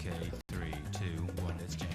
Okay, 3, 2, 1, let's jam.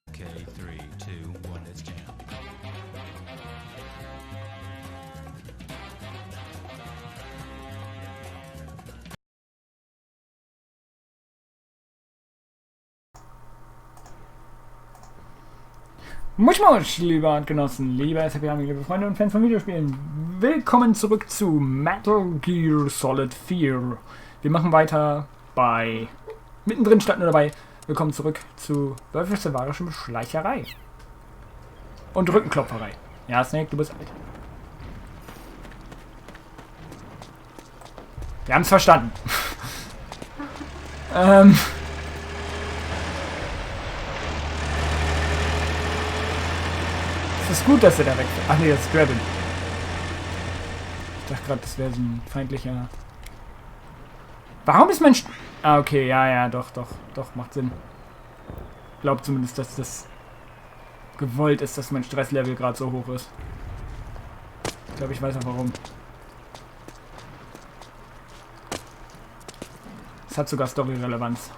Okay, 3, 2, 1, let's jam. Moshi Mosh, liebe Artgenossen, liebe SLP-ARMY, liebe Freunde und Fans von Videospielen. Willkommen zurück zu Metal Gear Solid 4. Wir machen weiter bei mittendrin statt nur dabei. Willkommen zurück zu Silvarius Schleicherei. Und Rückenklopferei. Ja, Snake, du bist alt. Wir haben es verstanden. Es ist gut, dass er da weg ist. Ach nee, das ist Werben. Ich dachte gerade, das wäre so ein feindlicher... Warum ist mein... Ah, okay, ja, doch, macht Sinn. Ich glaube zumindest, dass das gewollt ist, dass mein Stresslevel gerade so hoch ist. Ich glaube, ich weiß auch warum. Es hat sogar Story-Relevanz,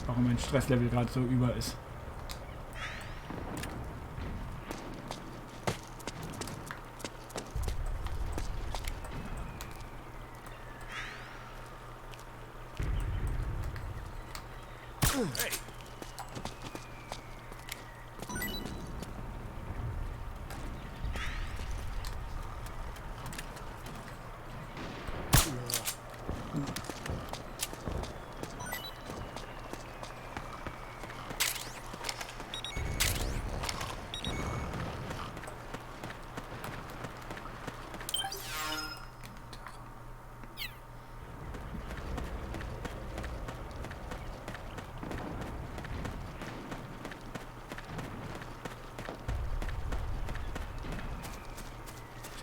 warum mein Stresslevel gerade so über ist. Hey.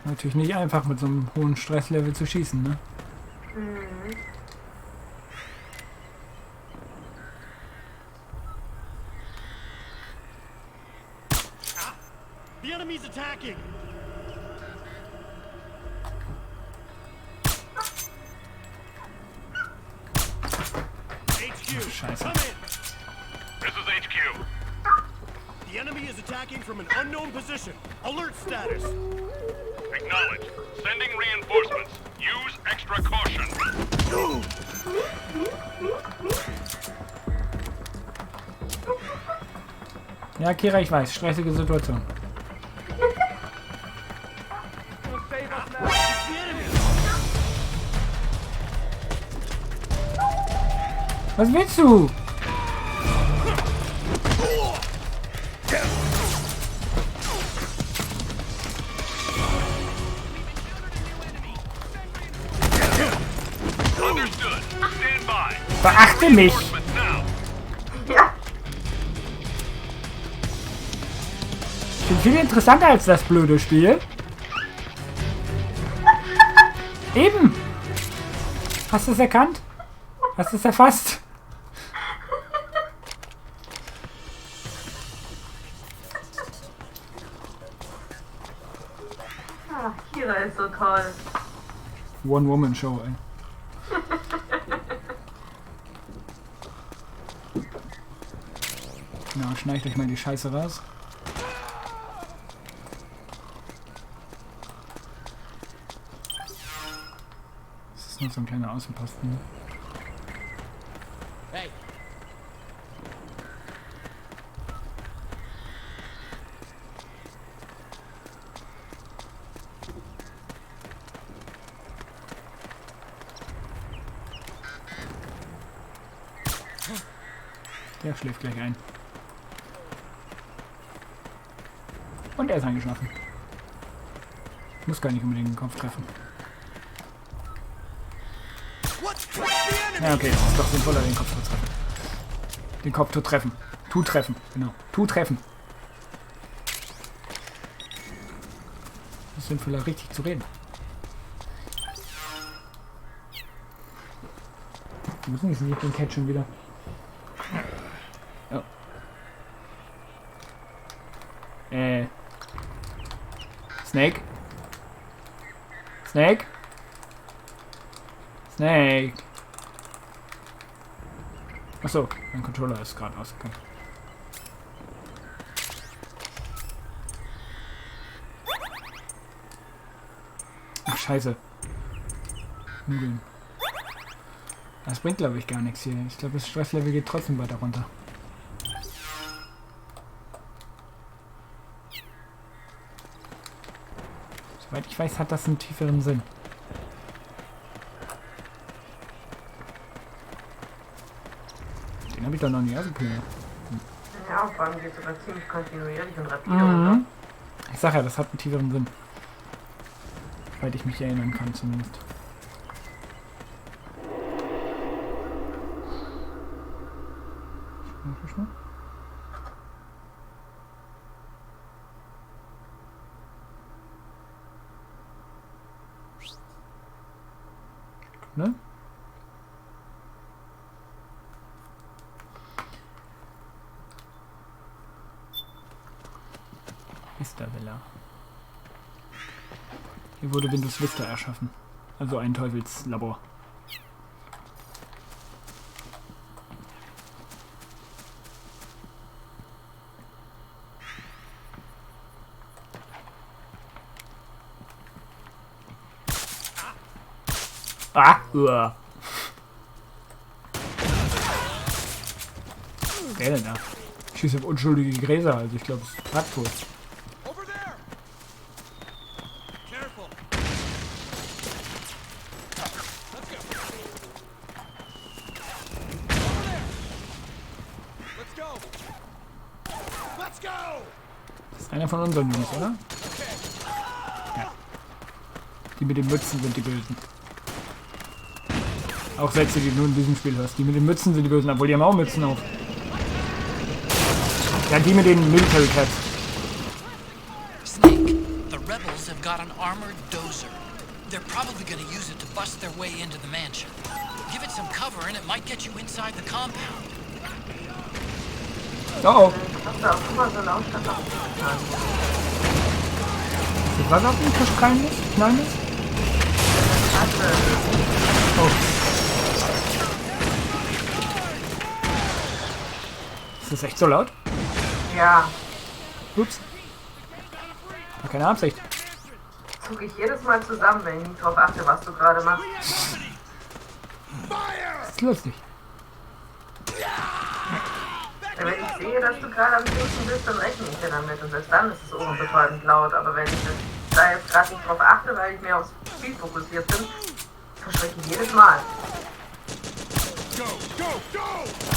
Natürlich nicht einfach mit so einem hohen Stresslevel zu schießen, ne? The enemy's attacking. HQ, Scheiße. come in. This is HQ. The enemy is attacking from an unknown position. Alert status. Acknowledged. Sending reinforcements. Use extra caution. Ja, Kira, ich weiß. Stressige Situation. Was willst du? Understood. Stand by. Beachte mich! Reinforcements now. Ich bin viel interessanter als das blöde Spiel. Eben! Hast du es erkannt? Hast du es erfasst? Ach, Kira ist so toll. One-Woman-Show, ey. Na, schneid euch mal die Scheiße raus. ist nur so ein kleiner Außenposten. Ne? Hey, Der schläft gleich ein. Und er ist eingeschlafen. Muss gar nicht unbedingt den Kopf treffen. Ja, okay, es ist doch sinnvoller, den Kopf zu treffen. Den Kopf zu treffen. Treffen, genau. Treffen. Es ist sinnvoller, richtig zu reden. Wir müssen nicht den Catch schon wieder. Oh. Snake? Snake? Snake? Achso, mein Controller ist gerade ausgegangen. Ach, scheiße. Nudeln. Das bringt, glaube ich, gar nichts hier. Ich glaube, das Stresslevel geht trotzdem weiter runter. Soweit ich weiß, hat das einen tieferen Sinn. Den habe ich doch noch nie ausgeplant. Ja, vor allem geht es sogar ziemlich kontinuierlich und rapide runter. Ich sag ja, das hat einen tieferen Sinn. Soweit ich mich erinnern kann, zumindest. Ne? Vista Villa. Hier wurde Windows Vista erschaffen. Also ein Teufelslabor. Ah! Uah. Wer denn da? Ich schieße auf unschuldige Gräser, also ich glaube, es ist Patriots. Over there! Careful! Let's go! Over there! Let's go! Let's go! Das ist einer von unseren Jungs, oder? Ja. Die mit den Mützen sind die Bösen. Auch Sätze, die du in diesem Spiel hörst. Die mit den Mützen sind die Bösen, obwohl die haben auch Mützen auf. Ja, die mit den Military Caps. Snake, the rebels have got an armored dozer. They're probably going to use it to bust their way into the mansion. Give it some cover and it might get you inside the compound. Oh oh. Hast du auch immer so laut getan? Ist was auf dem Tisch kleines? Oh. Ist das echt so laut? Ja, Ups. War keine Absicht. zucke ich jedes Mal zusammen, wenn ich nicht drauf achte, was du gerade machst. Das ist lustig. Wenn ich sehe, dass du gerade am Trinken bist, dann rechne ich ja damit und selbst dann ist es ohrenbetäubend laut. Aber wenn ich da jetzt gerade nicht drauf achte, weil ich mehr aufs Spiel fokussiert bin, verschrecke ich jedes Mal. Go! Go! Go!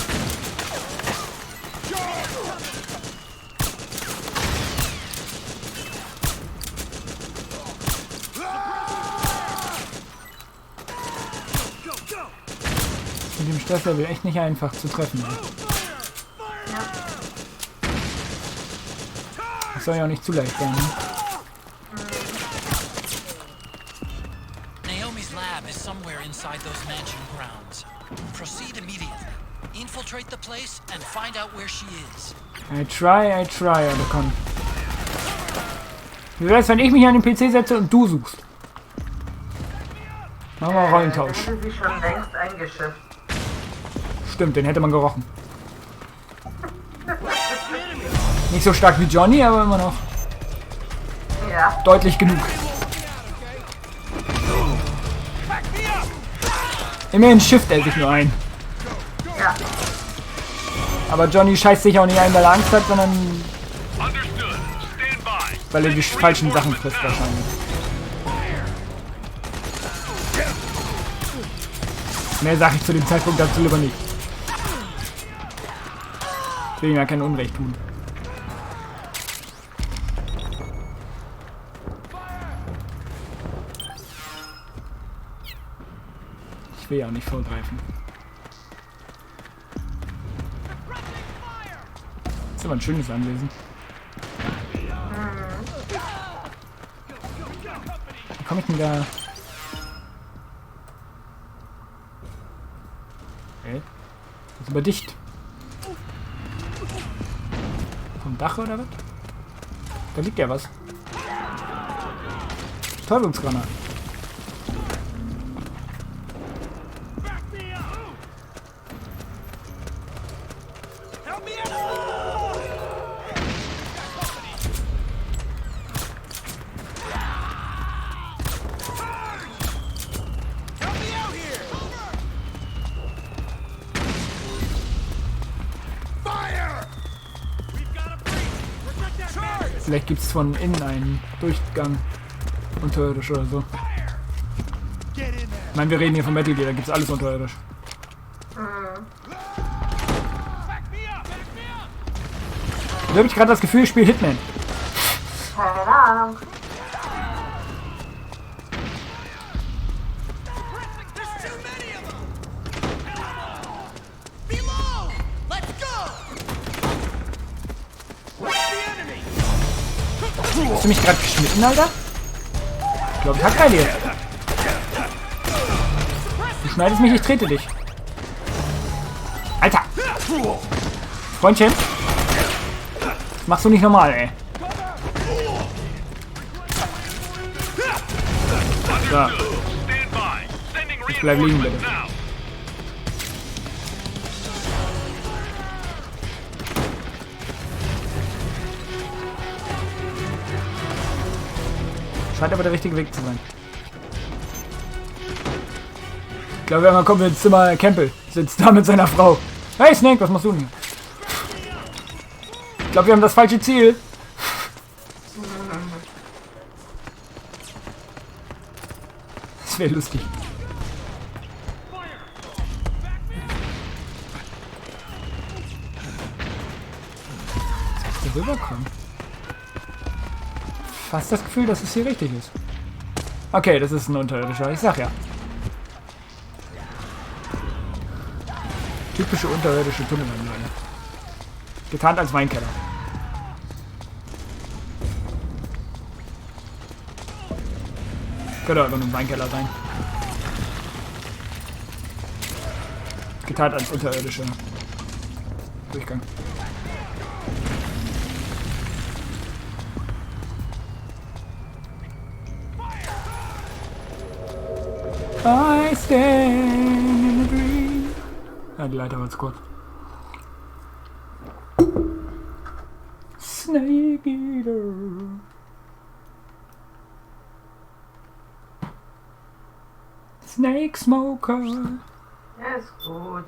Mit dem Stresslevel echt nicht einfach zu treffen. Das soll ja auch nicht zu leicht sein. Ne? Naomi's lab is somewhere inside those mansion grounds. Proceed immediately. Infiltrate the place and find out where she is. I try, aber komm. Wie wär's, wenn ich mich an den PC setze und du suchst? Machen wir Rollentausch. Hätte sie schon längst eingeschifft. Stimmt, den hätte man gerochen. Nicht so stark wie Johnny, aber immer noch Ja. deutlich genug. Immerhin schifft er sich nur ein. Ja. Aber Johnny scheißt sich auch nicht ein, weil er Angst hat, sondern Understood. Stand by. weil er die falschen Sachen frisst wahrscheinlich. Mehr sage ich zu dem Zeitpunkt dazu lieber nicht. Ich will ihm ja kein Unrecht tun. Ich will ja auch nicht vorgreifen. Das ist aber ein schönes Anwesen. Wie komme ich denn da? Okay. Das ist aber dicht. Vom Dach oder was? Da liegt ja was. Täubungsgranat. Vielleicht gibt es von innen einen Durchgang. Unterirdisch oder so. Ich meine, wir reden hier von Metal Gear, da gibt es alles unterirdisch. Da habe ich gerade das Gefühl, ich spiele Hitman. Keine Ahnung. Hast du mich gerade geschnitten, Alter? Ich glaube, ich hab keine jetzt. Du schneidest mich, ich trete dich. Alter! Freundchen? Das machst du nicht normal, ey. So, Stand by. Sending ich bleib liegen, bitte. reinforcements now. Scheint aber der richtige Weg zu sein. Ich glaube, irgendwann kommen wir ins Zimmer. Campbell sitzt da mit seiner Frau. Hey Snake, was machst du denn hier? Ich glaube, wir haben das falsche Ziel. Das wäre lustig. Soll ich hier rüberkommen? Fast das Gefühl, dass es hier richtig ist. Okay, das ist ein unterirdischer. Ich sag ja. Typische unterirdische Tunnelanlage. Getarnt als Weinkeller. Könnte aber nur ein Weinkeller sein. Getarnt als unterirdischer Durchgang. I stand in a dream. Ja, die Leiter war jetzt kurz. Snake Eater. Snake Smoker. Ja, ist gut.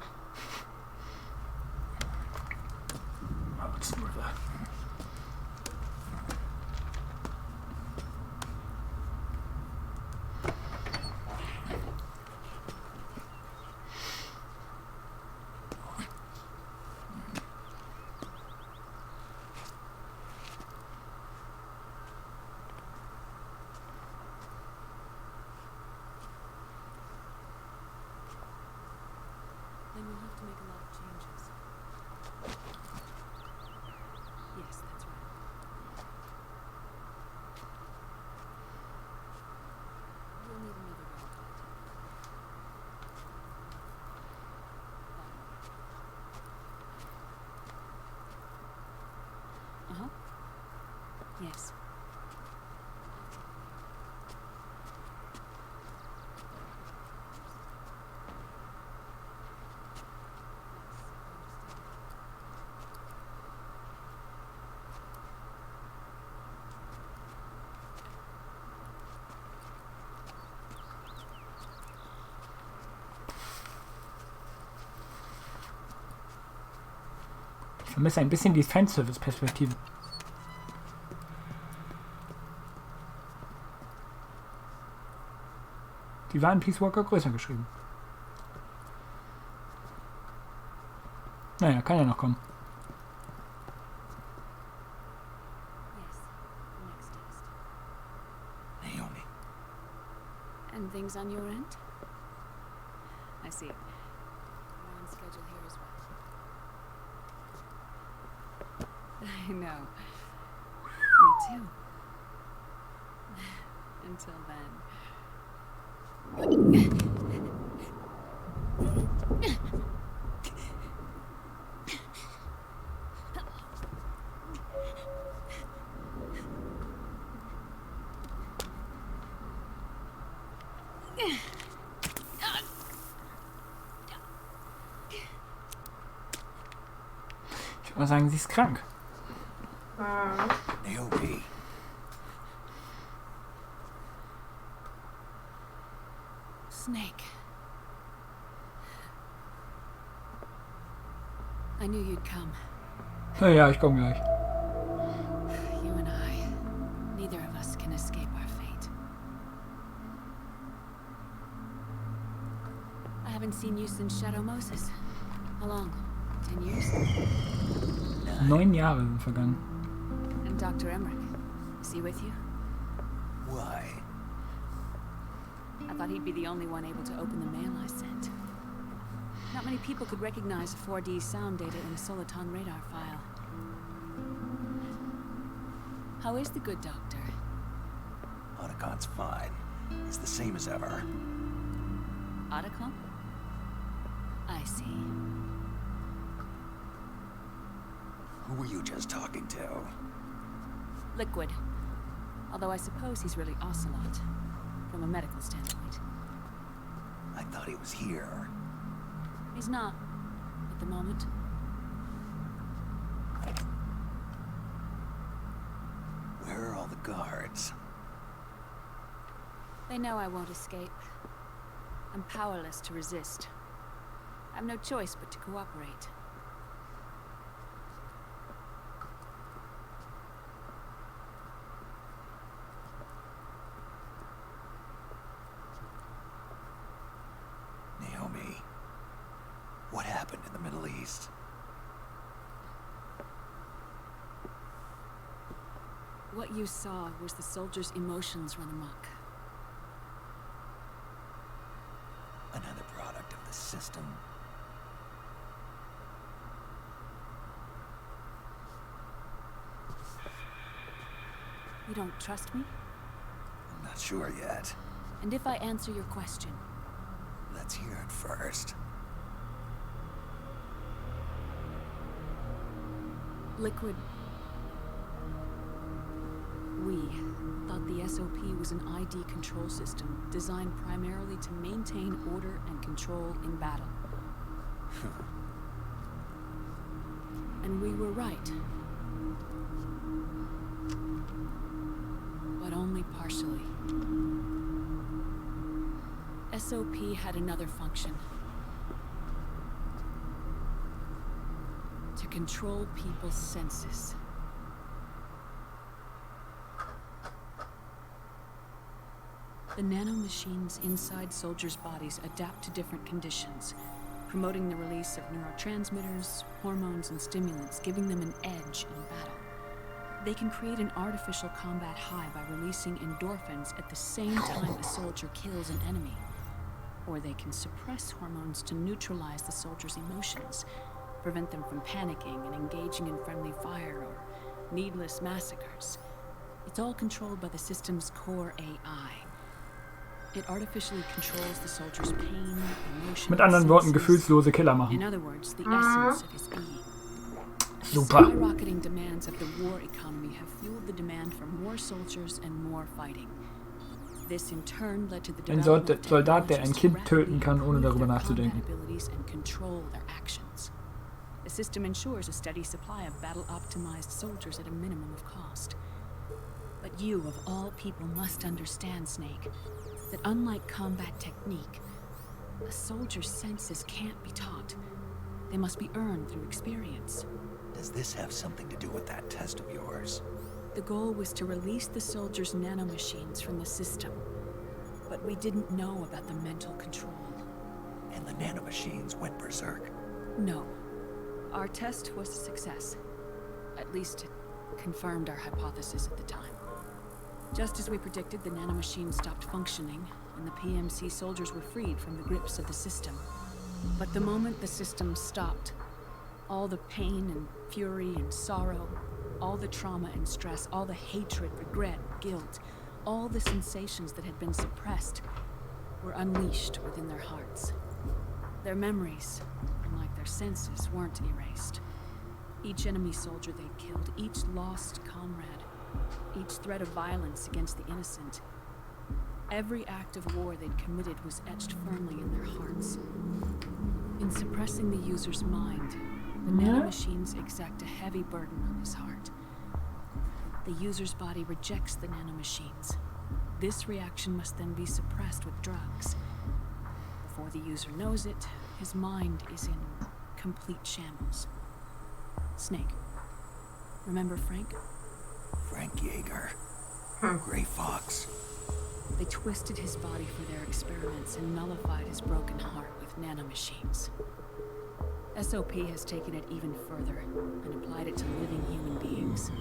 Then we'll have to make a lot of changes. Ich vermisse ein bisschen die Fanservice-Perspektive. Die war in Peace Walker größer geschrieben. Naja, kann ja noch kommen. Yes, the next test. Naomi. And things on your end? I see. We're on schedule here as well. I know. Me too. Until then. Ich würde mal sagen, sie ist krank. Naomi. Snake. I knew you'd come. Ja, ich komme gleich. You and I, neither of us can escape our fate. I haven't seen you since Shadow Moses. How long? 10 years? 9 Jahre sind vergangen. And Dr. Emmerich, is he with you? Why? I thought he'd be the only one able to open the mail I sent. Not many people could recognize 4D sound data in a Soliton radar file. How is the good doctor? Otacon's fine. He's the same as ever. Otacon? I see. Who were you just talking to? Liquid. Although I suppose he's really Ocelot, from a medical standpoint. I thought he was here. He's not, at the moment. Where are all the guards? They know I won't escape. I'm powerless to resist. I have no choice but to cooperate. Naomi, what happened in the Middle East? What you saw was the soldiers' emotions run amok. Another product of the system. You don't trust me? I'm not sure yet. And if I answer your question, Let's hear it first. Liquid. We thought the SOP was an ID control system designed primarily to maintain order and control in battle. And we were right. But only partially. SOP had another function. To control people's senses. The nanomachines inside soldiers' bodies adapt to different conditions, promoting the release of neurotransmitters, hormones, and stimulants, giving them an edge in battle. They can create an artificial combat high by releasing endorphins at the same time a soldier kills an enemy. Or they can suppress hormones to neutralize the soldier's emotions, prevent them from panicking and engaging in friendly fire or needless massacres. It's all controlled by the system's core AI. It artificially controls the soldier's pain, emotion, Mit anderen Worten, senses. gefühlslose Killer In machen. other words, the essence of his being. The Super. skyrocketing demands of the war economy have fueled the demand for more soldiers and more fighting. This in turn led to the Ein development of Soldat, der ein technologies Kind to töten kann, ohne rapidly darüber improve their nachzudenken. combat abilities and control their actions. The system ensures a steady supply of battle-optimized soldiers at a minimum of cost. But you, of all people, must understand, Snake, that unlike combat technique, a soldier's senses can't be taught. They must be earned through experience. Does this have something to do with that test of yours? The goal was to release the soldiers' nanomachines from the system, but we didn't know about the mental control. And the nanomachines went berserk? No. Our test was a success. At least it confirmed our hypothesis at the time. Just as we predicted, the nanomachines stopped functioning, and the PMC soldiers were freed from the grips of the system. But the moment the system stopped, all the pain and fury and sorrow, all the trauma and stress, all the hatred, regret, guilt, all the sensations that had been suppressed were unleashed within their hearts. Their memories, unlike their senses, weren't erased. Each enemy soldier they'd killed, each lost comrade, each threat of violence against the innocent, every act of war they'd committed was etched firmly in their hearts. In suppressing the user's mind, the nanomachines exact a heavy burden on his heart. The user's body rejects the nanomachines. This reaction must then be suppressed with drugs. Before the user knows it, his mind is in complete shambles. Snake. Remember Frank? Frank Yeager. Gray Fox. They twisted his body for their experiments and nullified his broken heart with nanomachines. SOP has taken it even further and applied it to living human beings.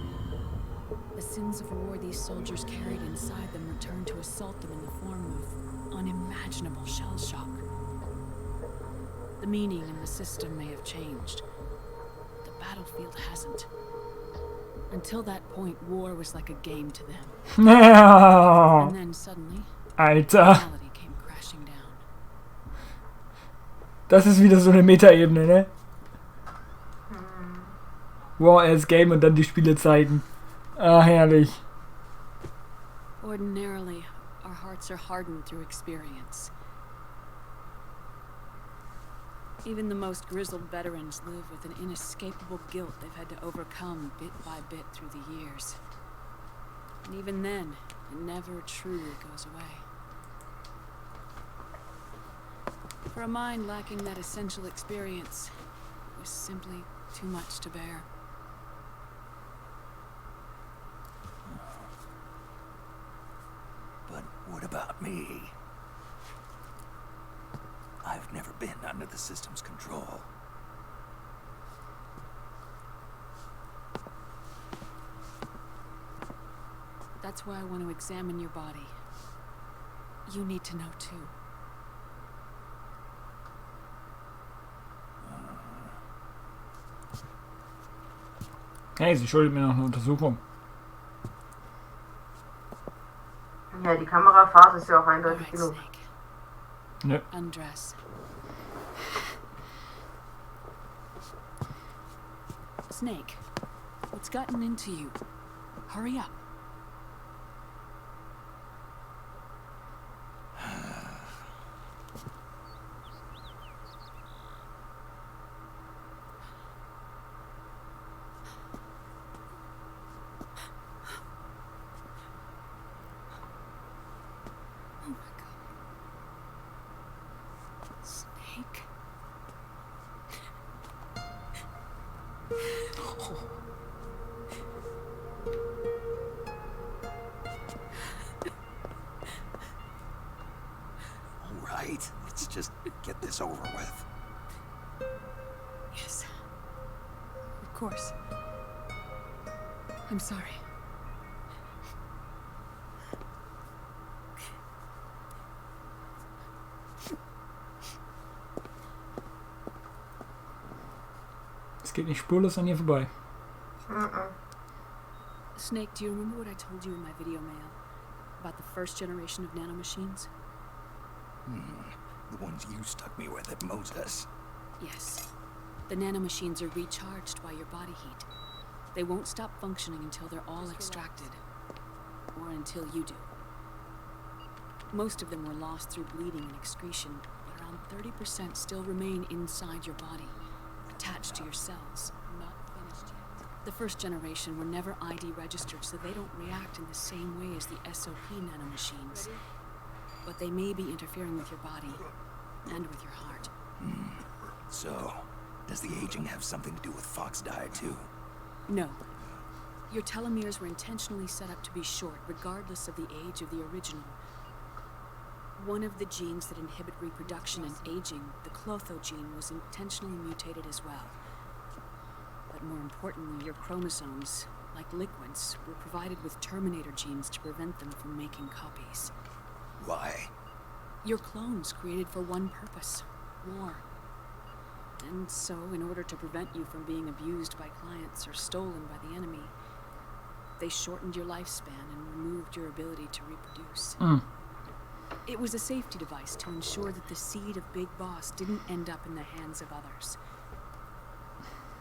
The sins of war these soldiers carried inside them returned to assault them in the form of unimaginable shell shock. The meaning in the system may have changed. The battlefield hasn't. Until that point, war was like a game to them. No. And then suddenly, Alter. reality came crashing down. Das ist wieder so eine Meta-Ebene, ne? War as Game und dann die Spiele zeigen. Ah, herrlich. Ordinarily, our hearts are hardened through experience. Even the most grizzled veterans live with an inescapable guilt they've had to overcome bit by bit through the years. And even then, it never truly goes away. For a mind lacking that essential experience, it was simply too much to bear. But what about me? I've never been under the system's control. That's why I want to examine your body. You need to know too. Hey, sie schuldet mir noch eine Untersuchung. Ja, die Kamerafahrt ist ja auch eindeutig Alright, genug. Snake. Nö. Undress. Snake, what's gotten into you? Hurry up. Oh my God. Snake. All right, let's just get this over with. Yes. Of course. I'm sorry. Es geht nicht spurlos an ihr vorbei. Snake, do you remember what I told you in my video mail about the first generation of nanomachines? The ones you stuck me with at Moses. Yes. The nanomachines are recharged by your body heat. They won't stop functioning until they're all extracted. Or until you do. Most of them were lost through bleeding and excretion, but around 30% still remain inside your body, attached to your cells, not finished yet. The first generation were never ID registered, so they don't react in the same way as the SOP nanomachines. But they may be interfering with your body and with your heart. So, Does the aging have something to do with fox dye too? No. Your telomeres were intentionally set up to be short, regardless of the age of the original. One of the genes that inhibit reproduction and aging, the Klotho gene, was intentionally mutated as well. But more importantly, your chromosomes, like liquids, were provided with terminator genes to prevent them from making copies. Why? Your clones created for one purpose: war. And so, in order to prevent you from being abused by clients or stolen by the enemy, they shortened your lifespan and removed your ability to reproduce. It was a safety device to ensure that the seed of Big Boss didn't end up in the hands of others.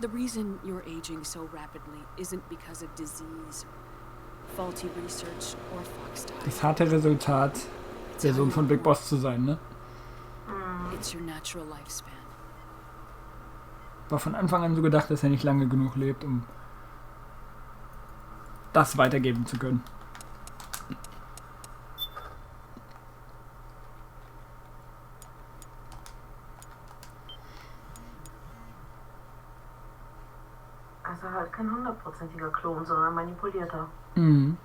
The reason you're aging so rapidly isn't because of disease, faulty research, or fox dye. Das harte Resultat, der Sohn von Big Boss zu sein, ne? It's your natural lifespan. War von Anfang an so gedacht, dass er nicht lange genug lebt, um das weitergeben zu können. Also halt kein 100%iger Klon, sondern ein manipulierter. Mhm.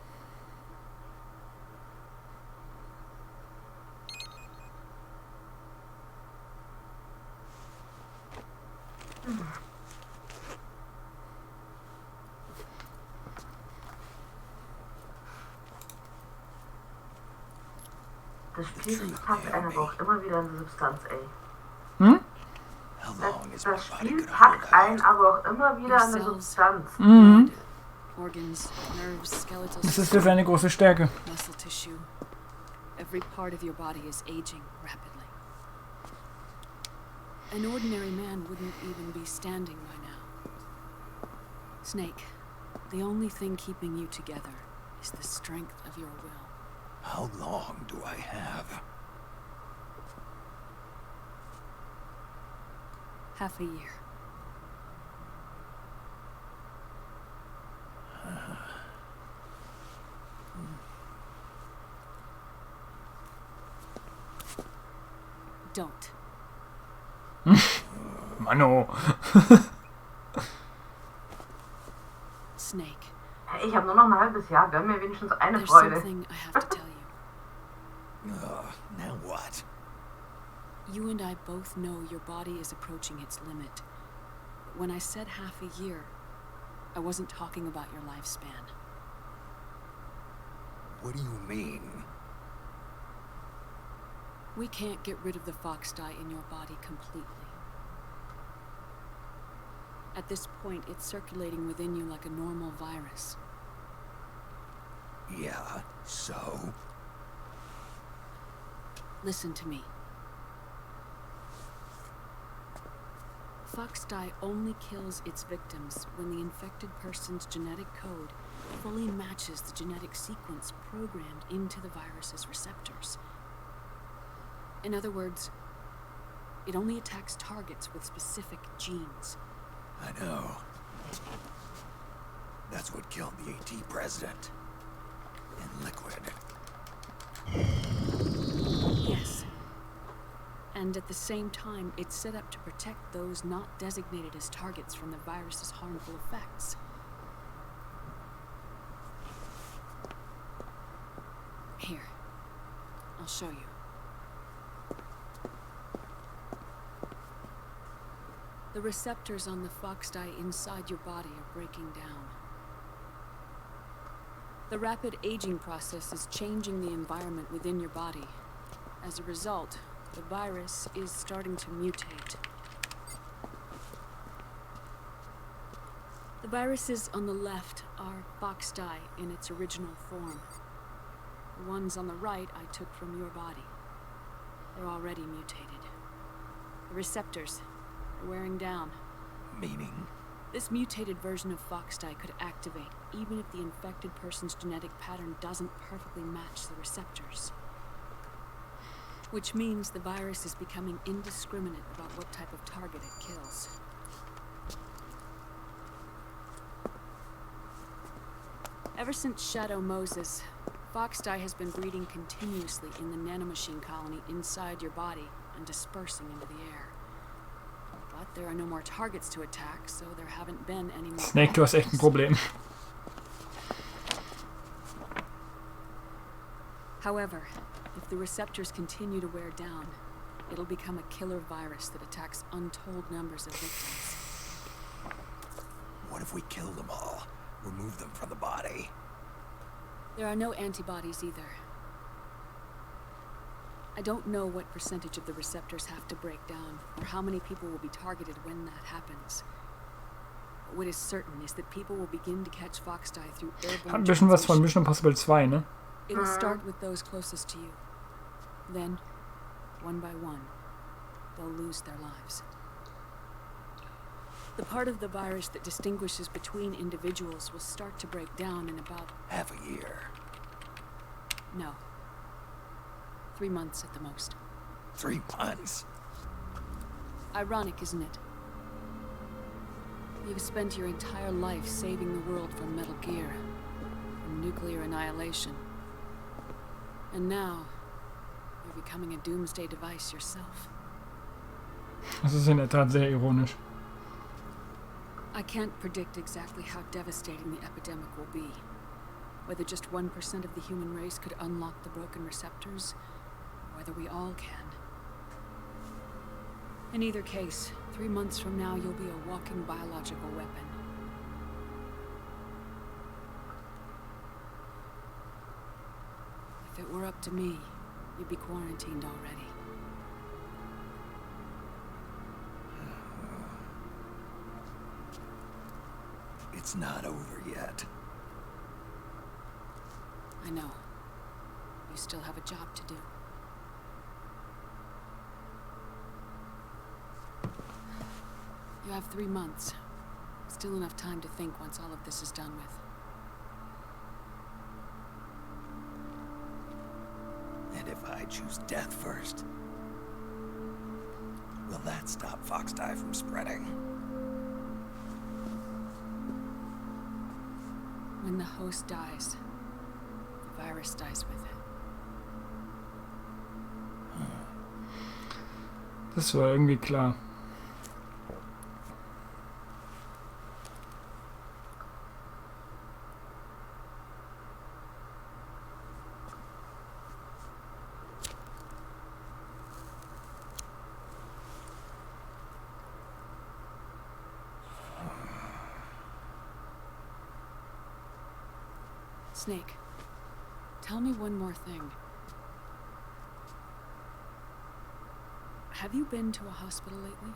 Das Spiel packt einen aber auch immer wieder in die Substanz, ey. Hm? How long is my Das body Spiel gonna packt hold einen out? aber auch immer wieder in die Substanz. Mhm. Organs, nerves, skeletal Das ist für seine große Stärke. muscle tissue. Every part of your body is aging rapidly. An ordinary man wouldn't even be standing by now. Snake, the only thing keeping you together is the strength of your will. How long do I have? Half a year. Don't. Mano. Snake, Hey, ich habe nur noch ein halbes Jahr, gönn mir wenigstens eine there's Freude. something I have to tell you. Now what? You and I both know your body is approaching its limit. But when I said half a year, I wasn't talking about your lifespan. What do you mean? We can't get rid of the fox dye in your body completely. At this point, it's circulating within you like a normal virus. Yeah, so? Listen to me. Fox dye only kills its victims when the infected person's genetic code fully matches the genetic sequence programmed into the virus's receptors. In other words, it only attacks targets with specific genes. I know. That's what killed the AT president. In liquid. Yes. And at the same time, it's set up to protect those not designated as targets from the virus's harmful effects. Here, I'll show you. The receptors on the fox dye inside your body are breaking down. The rapid aging process is changing the environment within your body. As a result, the virus is starting to mutate. The viruses on the left are fox dye in its original form. The ones on the right I took from your body. They're already mutated. The receptors are wearing down. Meaning? This mutated version of fox dye could activate even if the infected person's genetic pattern doesn't perfectly match the receptors. Which means the virus is becoming indiscriminate about what type of target it kills. Ever since Shadow Moses, fox dye has been breeding continuously in the nanomachine colony inside your body and dispersing into the air. But there are no more targets to attack, so there haven't been any more. Snake, du hast echt ein Problem. However, if the receptors continue to wear down, it'll become a killer virus that attacks untold numbers of victims. What if we kill them all? Remove them from the body? There are no antibodies either. I don't know what percentage of the receptors have to break down, or how many people will be targeted when that happens. But what is certain is that people will begin to catch Foxdie through airborne Hat ein bisschen was von transmission. Mission Impossible 2, ne? It'll start with those closest to you. Then, one by one, they'll lose their lives. The part of the virus that distinguishes between individuals will start to break down in about... Half a year. No. 3 months at the most. 3 months? Ironic, isn't it? You've spent your entire life saving the world from Metal Gear, from nuclear annihilation. And now, you're becoming a doomsday device yourself. Das ist in der Tat sehr ironisch. I can't predict exactly how devastating the epidemic will be. Whether just 1% of the human race could unlock the broken receptors, or whether we all can. In either case, 3 months from now you'll be a walking biological weapon. If it were up to me, you'd be quarantined already. It's not over yet. I know. You still have a job to do. You have 3 months. Still enough time to think once all of this is done with. And if I choose death first, will that stop Foxdie from spreading? When the host dies, the virus dies with it. Das war irgendwie klar. Snake, tell me one more thing. Have you been to a hospital lately?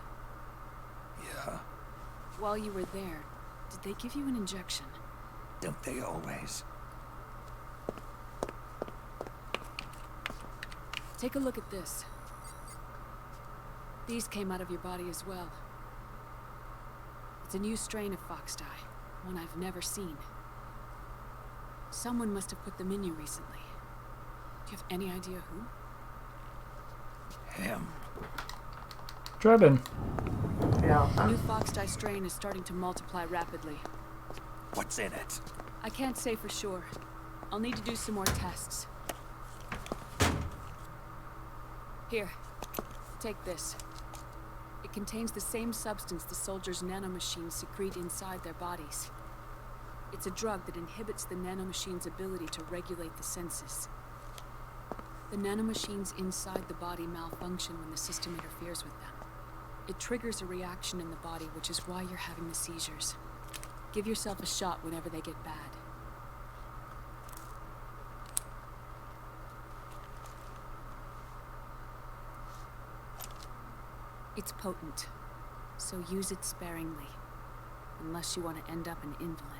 Yeah. While you were there, did they give you an injection? Don't they always? Take a look at this. These came out of your body as well. It's a new strain of Foxdie, one I've never seen. Someone must have put them in you recently. Do you have any idea who? Him. Dragon. Ja. The new Foxdie strain is starting to multiply rapidly. What's in it? I can't say for sure. I'll need to do some more tests. Here, take this. It contains the same substance the soldiers' nanomachines secrete inside their bodies. It's a drug that inhibits the nanomachine's ability to regulate the senses. The nanomachines inside the body malfunction when the system interferes with them. It triggers a reaction in the body, which is why you're having the seizures. Give yourself a shot whenever they get bad. It's potent, so use it sparingly, unless you want to end up an invalid.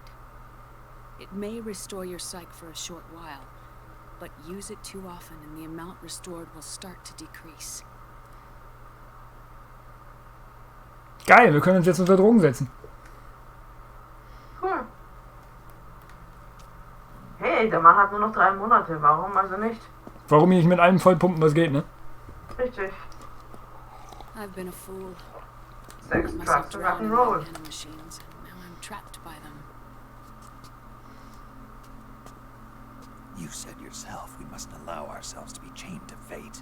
It may restore your psyche for a short while, but use it too often and the amount restored will start to decrease. Geil, wir können uns jetzt unter Drogen setzen. Cool. Hey, der Mann hat nur noch 3 Monate. Warum also nicht? Warum nicht mit allem vollpumpen, was geht, ne? Richtig. I've been a fool. Sex, Let myself drugs, and drown rock in and roll. nanomachines, and now I'm trapped by them. You said yourself we mustn't allow ourselves to be chained to fate.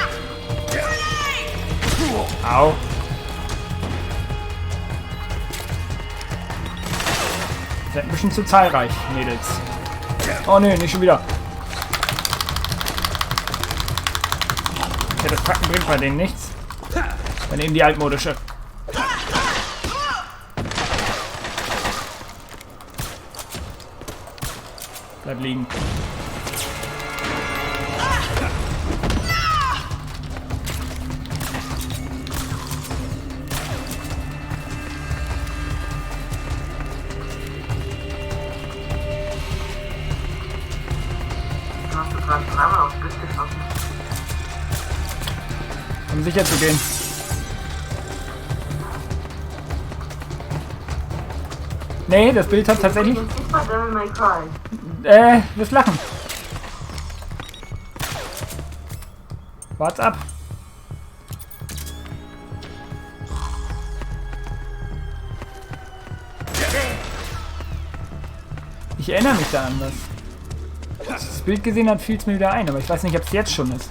Au. Ihr seid ein bisschen zu zahlreich, Mädels. Oh ne, nicht schon wieder. Ja, das Packen bringt bei denen nichts. Dann eben die altmodische. Bleib liegen. Hast du gerade dreimal aufs Bild geschossen? Um sicher zu gehen. Nee, das Bild hat tatsächlich... Das ist bei Devil May Cry. Das Lachen. Wart's ab. Ich erinnere mich da an was. Als ich das Bild gesehen hat, fiel es mir wieder ein, aber ich weiß nicht, ob es jetzt schon ist.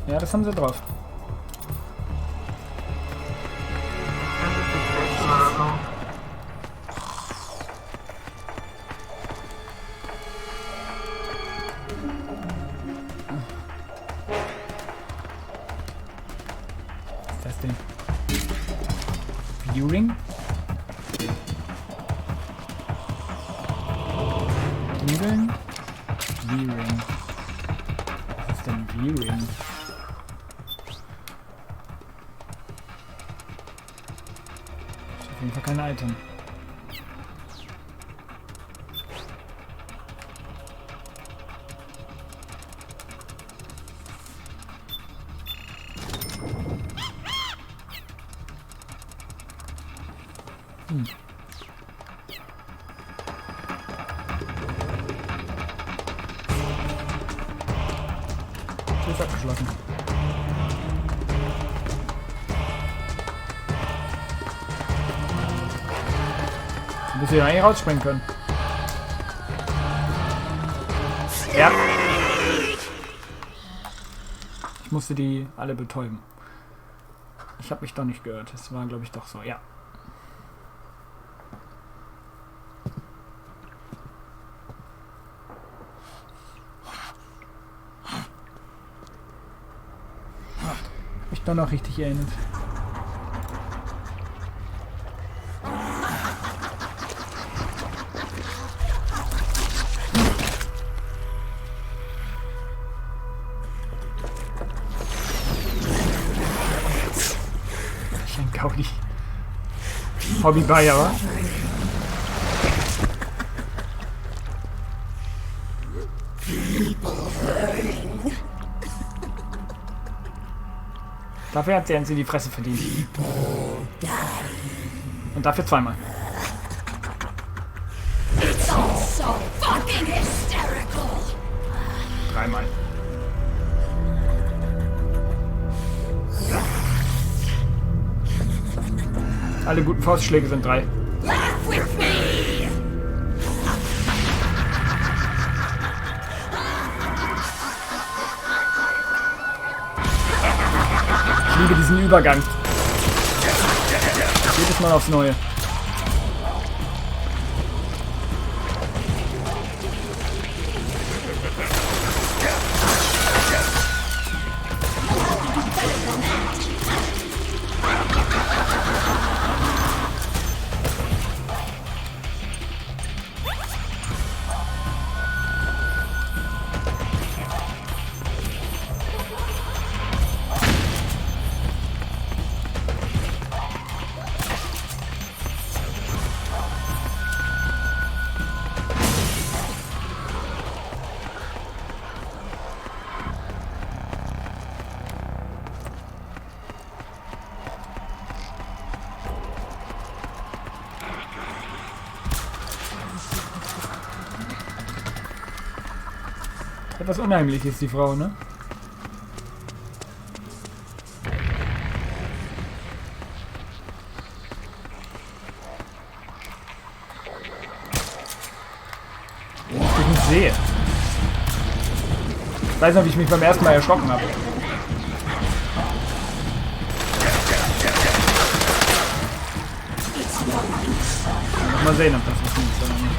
Ja, das haben sie drauf. Das ist das letzte Mal oder so. Was ist das denn? Viewing? Viewing? Viewing. Was ist denn Viewing? Auf jeden Fall kein Item. Tür ist abgeschlossen. Du musst hier eigentlich rausspringen können. Ja. Ich musste die alle betäuben. Ich habe mich doch nicht gehört. Das war, glaube ich, doch so. Ja. Mich doch noch richtig erinnert. Gaudi. Hobby-Bayer, wa? Dafür hat sie die Fresse verdient. Und dafür zweimal. Dreimal. Alle guten Faustschläge sind 3. Ich liebe diesen Übergang. Jedes Mal aufs Neue. Etwas unheimlich ist die Frau, ne? Ich weiß noch, wie ich mich beim ersten Mal erschrocken habe. Mal sehen, ob das was nützt oder nicht.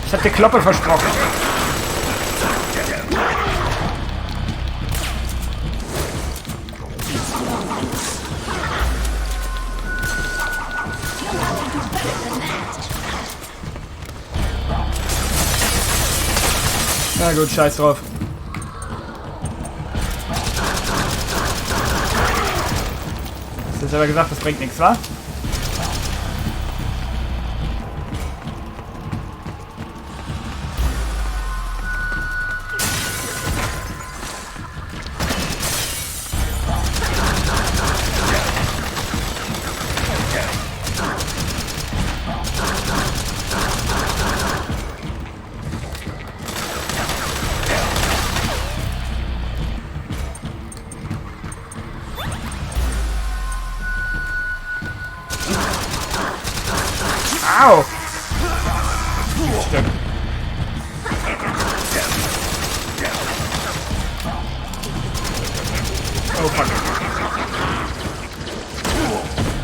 Ich hab dir Kloppe versprochen. Na gut, scheiß drauf. Das ist aber gesagt, das bringt nichts, wa? Au! Stimmt. Oh fuck.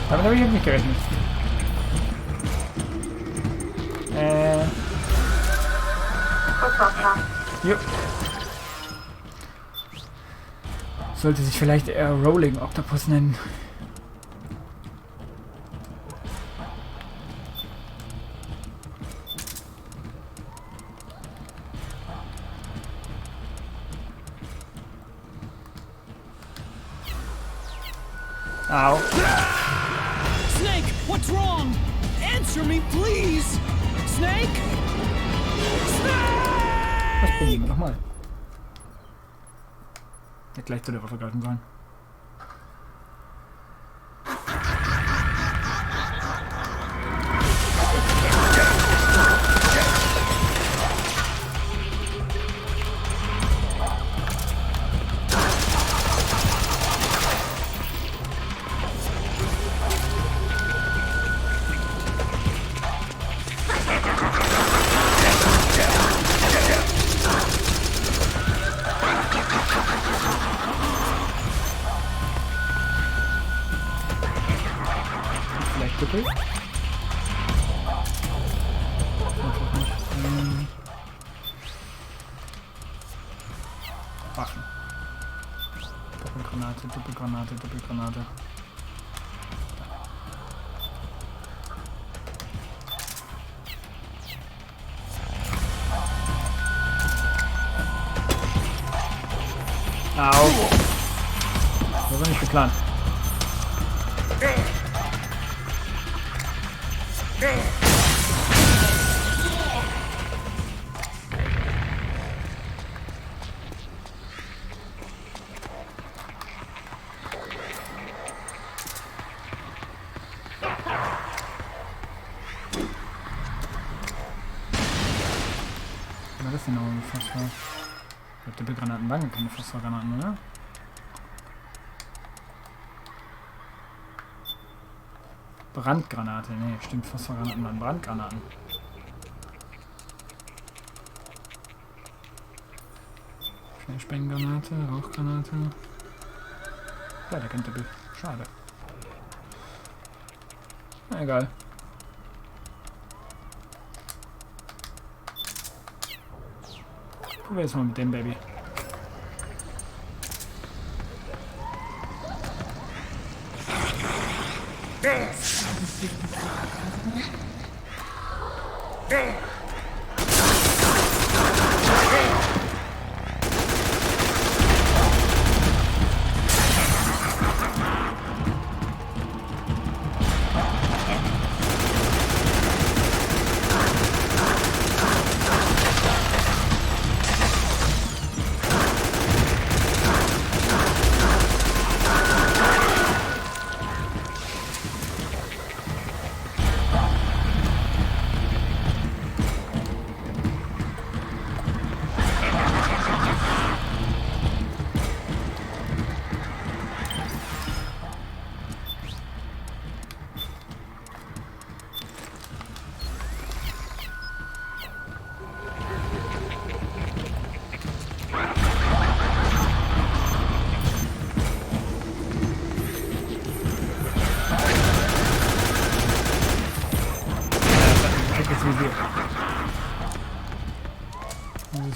Damit habe ich jetzt nicht gerechnet. Jo. Sollte sich vielleicht eher Rolling Octopus nennen. Au. Snake, what's wrong? Answer me, please! Snake? Was probieren wir nochmal? Hätte gleich zu der Waffe greifen sollen. Bitte? Waffen. Doppelgranate, Doppelgranate, Doppelgranate. Au. Das war nicht geplant. Was ist denn noch ein Phosphor? Ich glaube, Doppelgranaten waren keine Phosphorgranaten, oder? Brandgranate, ne, stimmt, Phosphorgranaten waren Brandgranaten. Schnellsprengengranate, Rauchgranate. Ja, der kennt Doppel. Schade. Na, egal. Probier jetzt mal mit dem Baby.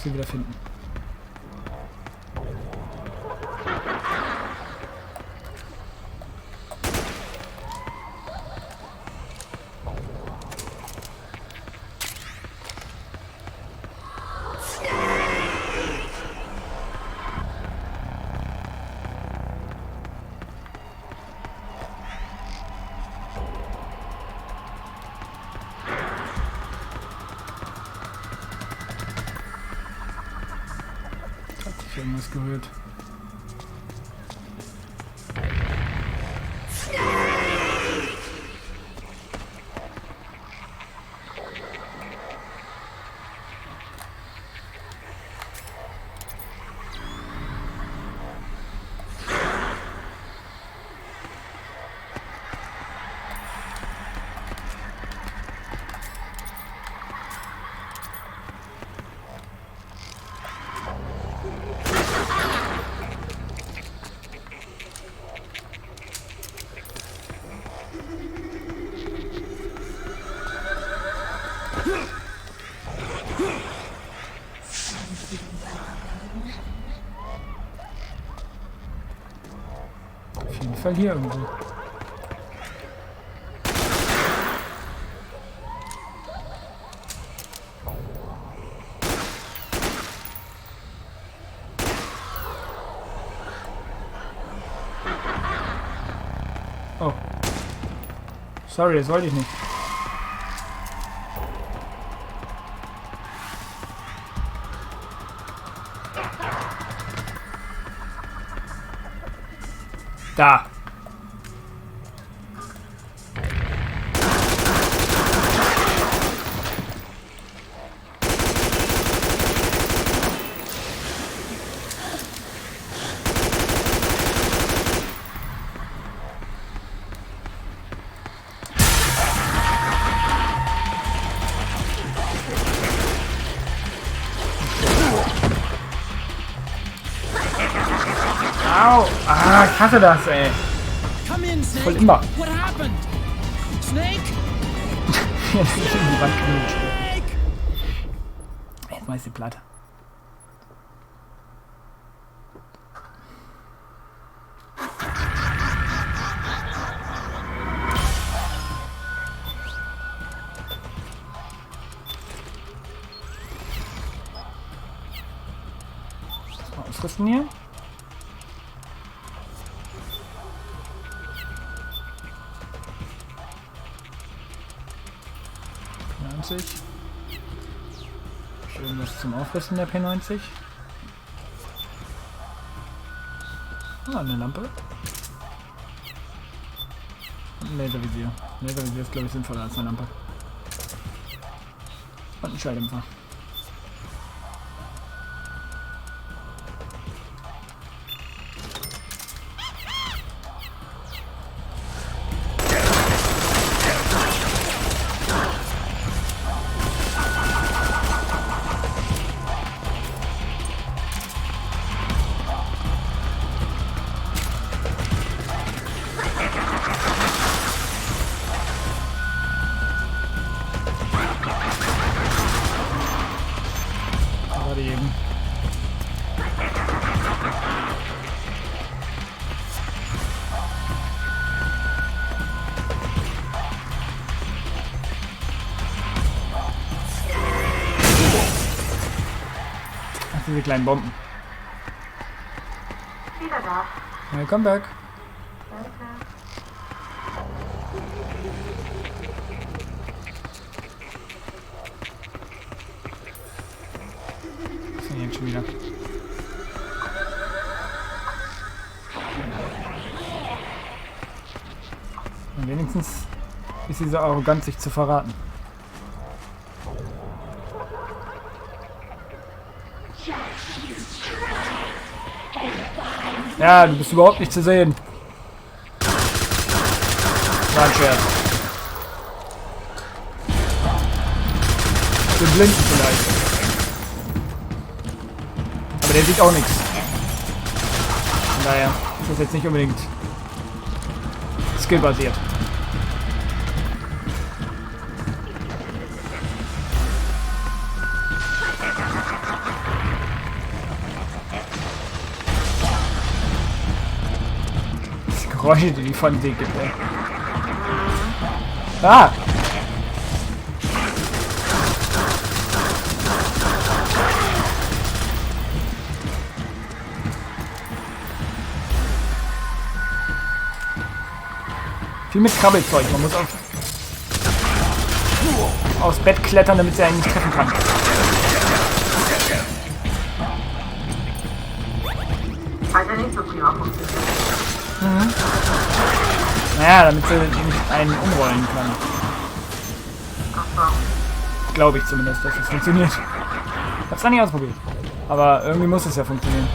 sie wieder finden. Irgendwas gehört. Auf jeden Fall hier irgendwo. Oh. Sorry, das wollte ich nicht. Da. Au! Ah, ich hasse das, ey. Come in, Snake. Voll immer. What happened? Snake? Jetzt ist in die Wand geknutscht. Snake? Jetzt mal ist die Platte. Mal ausrüsten hier. Irgendwas zum Aufrüsten der P90. Ah, eine Lampe. Und ein Laservisier. Laservisier ist, glaube ich, sinnvoller als eine Lampe. Und ein Schalldämpfer. Eben. Ach, diese kleinen Bomben. Wieder da. Welcome back. Danke. Was ist denn jetzt schon wieder? Und wenigstens ist sie so arrogant, sich zu verraten. Ja, du bist überhaupt nicht zu sehen. War ein Scherz. Ich bin blind vielleicht. Aber der sieht auch nichts. Von daher ist das jetzt nicht unbedingt skillbasiert. Geräusche, die von sich gibt, ey. Ah! Viel mit Krabbelzeug. Man muss aufs Bett klettern, damit sie einen nicht treffen kann. Hat ja nicht so prima funktioniert. Mhm. Naja, damit sie nicht einen umrollen kann. Ach so. Glaube ich zumindest, dass es funktioniert. Hab's noch nicht ausprobiert. Aber irgendwie muss es ja funktionieren.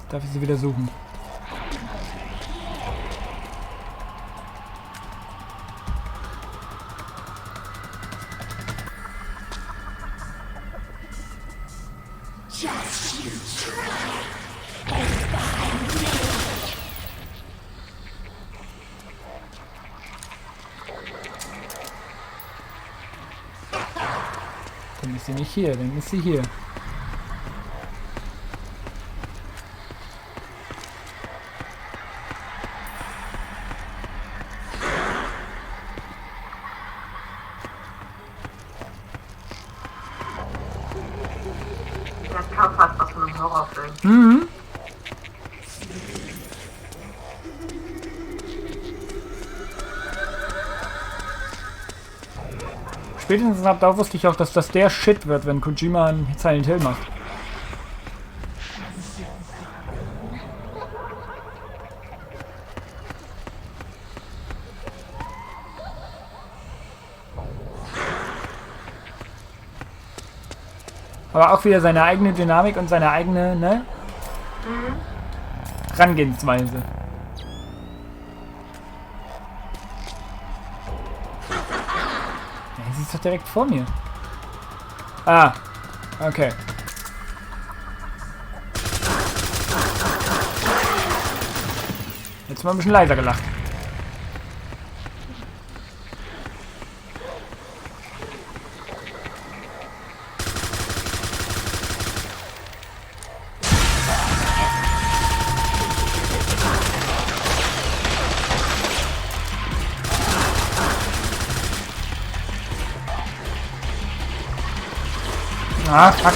Darf ich sie wieder suchen? Dann ist sie nicht hier, dann ist sie hier. Der hat kaum fast was von einem Horrorfilm. Mhm. Spätestens ab da wusste ich auch, dass das der Shit wird, wenn Kojima ein Silent Hill macht. Aber auch wieder seine eigene Dynamik und seine eigene, ne? Herangehensweise. Ja, sie ist doch direkt vor mir. Ah, okay. Jetzt mal ein bisschen leiser gelacht. Ah, fuck.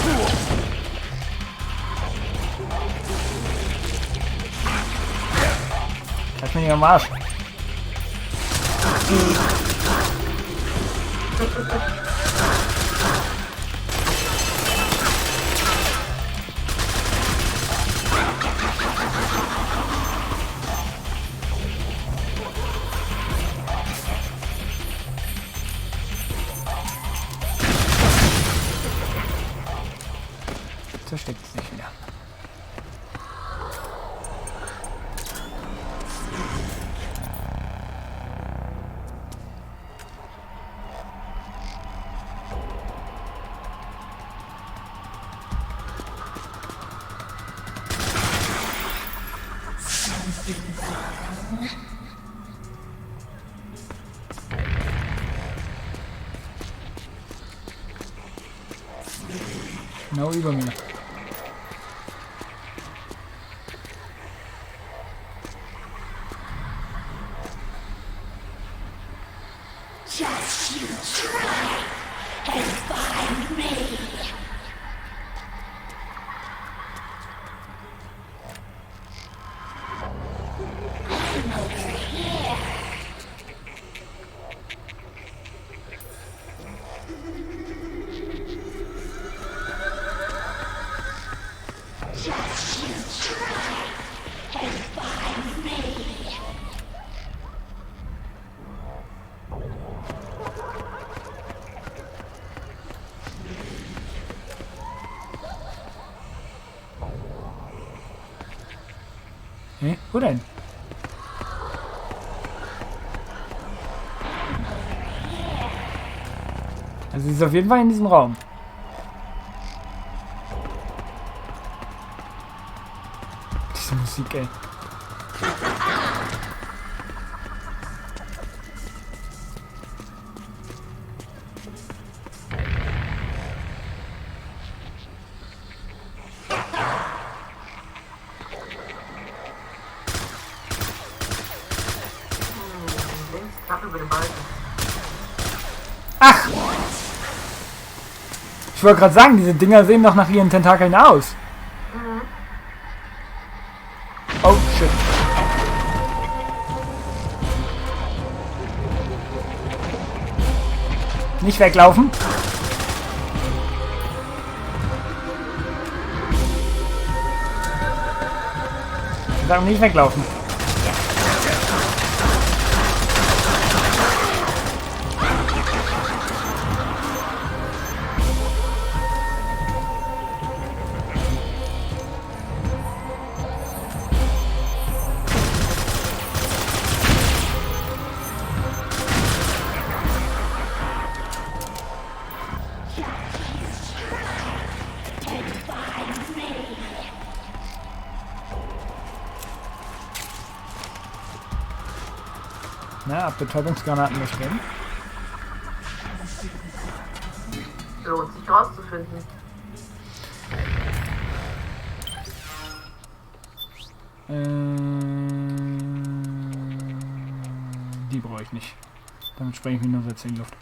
Lass mich nicht am Arsch. Versteckt sich wieder. Genau über mir. Hä? Wo denn? Also sie ist auf jeden Fall in diesem Raum. Diese Musik, ey. Balken. Ach! Ich wollte gerade sagen, diese Dinger sehen doch nach ihren Tentakeln aus. Mhm. Oh, shit. Nicht weglaufen. Ich sage nicht weglaufen. Na, Betäubungsgranaten nicht drin. Lohnt sich rauszufinden. Die brauche ich nicht. Damit sprenge ich mich nur Sätze in die Luft.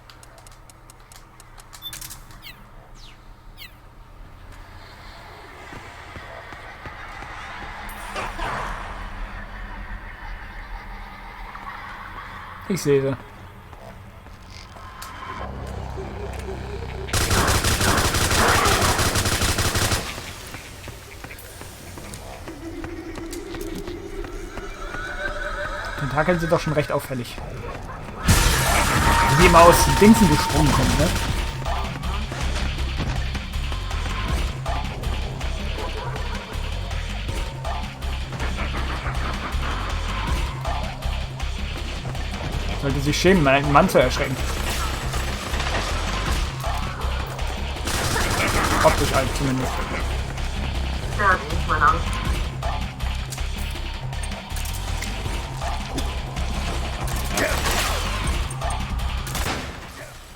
Ich sehe sie. Tentakeln sind doch schon recht auffällig. Wie immer aus Dingsen gesprungen kommt, ne? Sollte sich schämen, einen Mann zu erschrecken. Optisch alt zumindest. Ja, das ist meine Angst.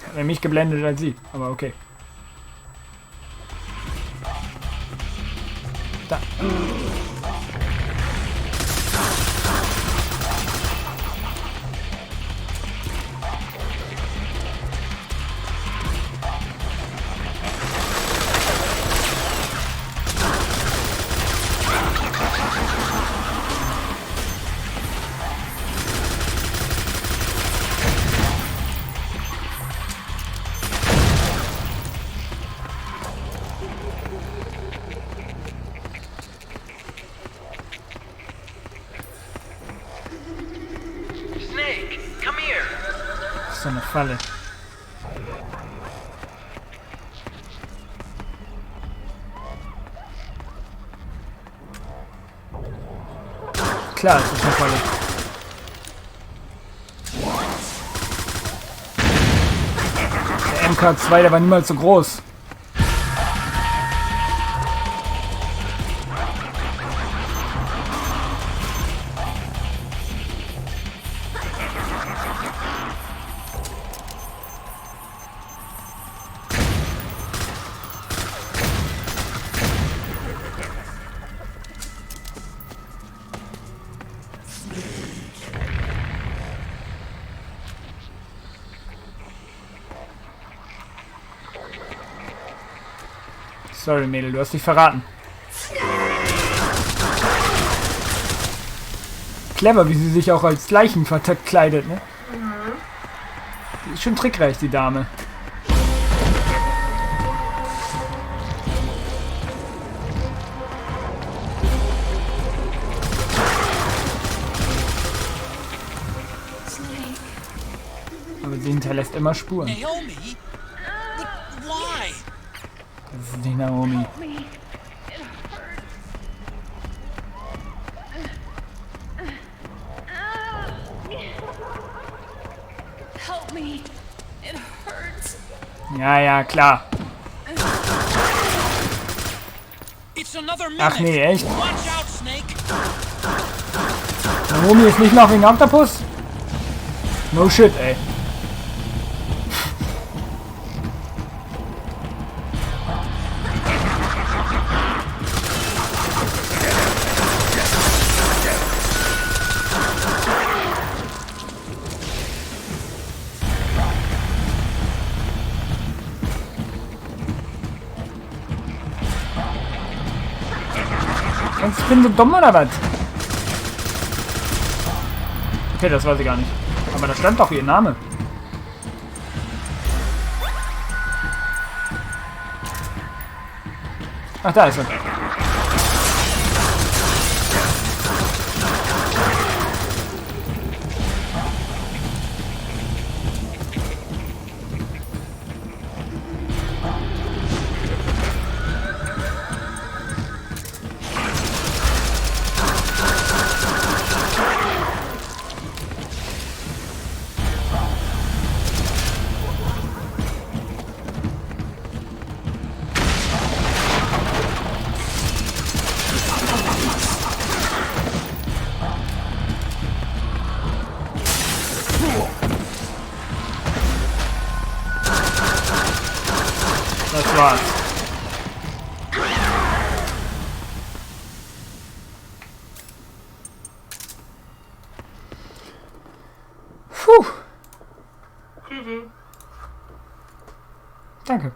Hat mich geblendet als sie, aber okay. Da. So eine Falle. Klar, es ist eine Falle. Der MK2, der war niemals so groß. Sorry, Mädel, du hast dich verraten. Clever, wie sie sich auch als Leichen verkleidet, ne? Die ist schon trickreich, die Dame. Aber sie hinterlässt immer Spuren. Naomi? But why? Das ist nicht Naomi. Help me. It hurts. Ja, ja, klar. It's another Ach nee, echt? Watch out, Snake. Naomi ist nicht noch wegen Octopus? No shit, ey. Sonst bin ich dumm oder was? Okay, das weiß ich gar nicht. Aber da stand doch ihr Name. Ach, da ist er. Das war's. Puh. GG. Danke.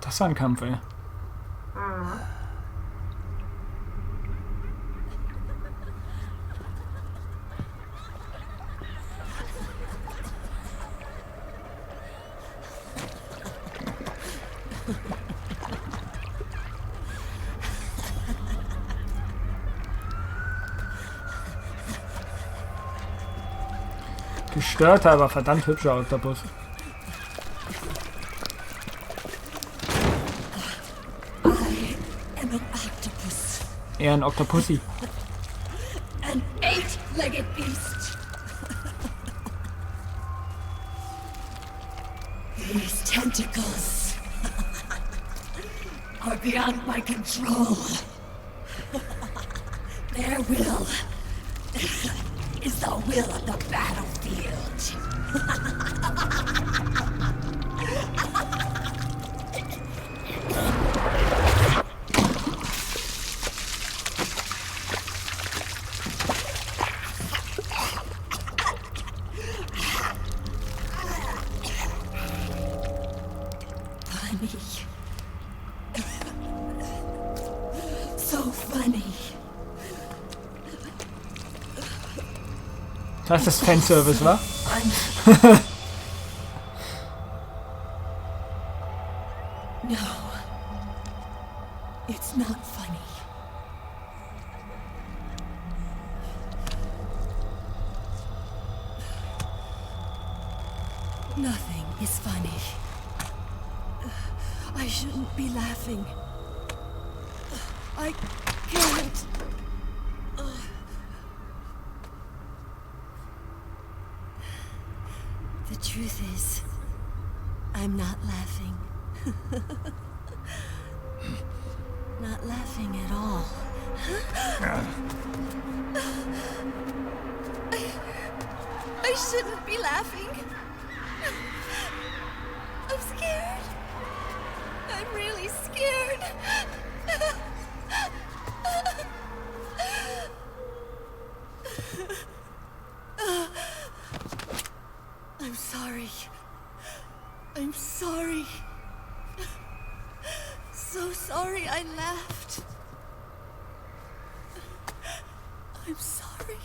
Das war ein Kampf, ey. Gestörter, aber verdammt hübscher Octopus. I am an octopus. Eher ein Octopussy. An eight-legged beast. These tentacles are beyond my control. Their will is the will of the battlefield. Funny. So funny. Das ist Fanservice, wa? No, it's not funny. Nothing is funny. I shouldn't be laughing. I can't. The truth is, I'm not laughing. Not laughing at all. I shouldn't be laughing. I'm scared. I'm really scared. I'm sorry. I'm sorry. So sorry I laughed. I'm sorry.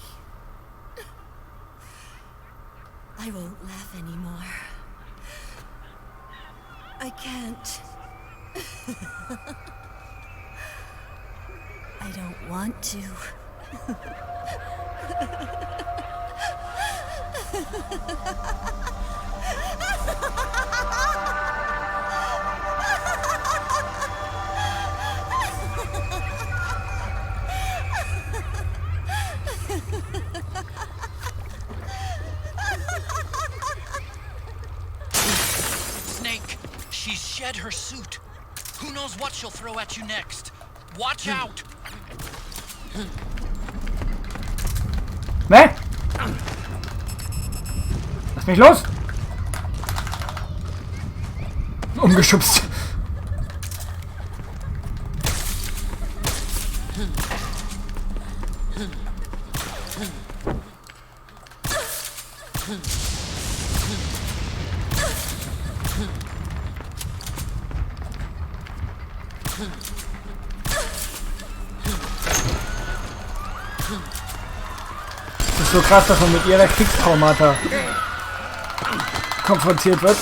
I won't laugh anymore. I can't. I don't want to. Snake, she's shed her suit. Who knows what she'll throw at you next? Watch out! Ne? Lass mich los! Umgeschubst. Es ist so krass, dass man mit ihrer Kriegstraumata konfrontiert wird.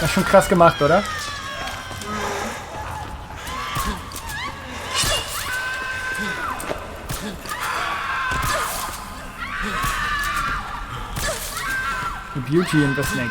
Das ist schon krass gemacht, oder? The Beauty and the Snake.